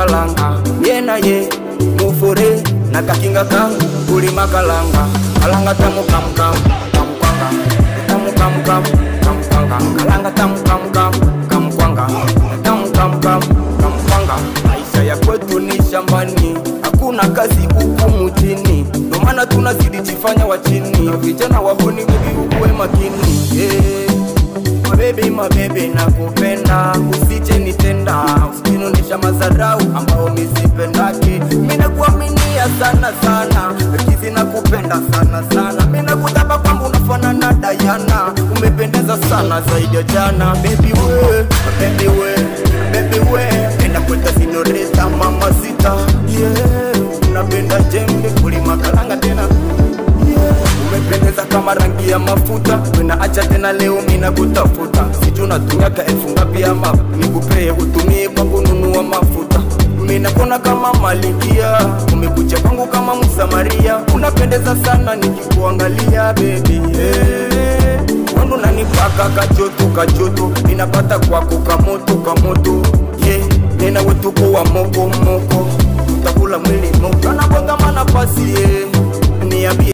kalanga yena ye mufure na kakinga kangu kulima kalanga kalanga tamu kam kam kam kwanga tamu kam kam kam kwanga kalanga tamu kam kam kam kwanga tamu kam kam kam kwanga. Maisha ya kwetu ni shambani, hakuna kazi huku mjini, ndio maana tunazidi jifanya wa chini. Vijana wahoni bibi uwe makini, my baby nakupenda, usije nitenda, usinionyesha madharau ambao misipendake. Mimi nakuaminia sana sana, kizi nakupenda sana sana. Mimi nakutaka kwamba unafanana na Diana, umependeza sana zaidi ya jana. Baby we, baby we, baby we, enda kwenda señorita mamacita. Yeah, unapenda jembe kulima kalanga tena. Umependeza kama rangi ya mafuta, unaacha tena leo mimi nakutafuta. Sijui unatumia ka elfu ngapi ya map, nikupee utumie kwa kununua mafuta. Mimi nakona kama malikia, umekuja kwangu kama Msamaria. Unapendeza sana nikikuangalia baby, wangu nanipaka kajoto kajoto, ninapata kwako kamoto kamoto. Yeah, nena wetu kwa moko moko, utakula mwili moko, na bonga manapasi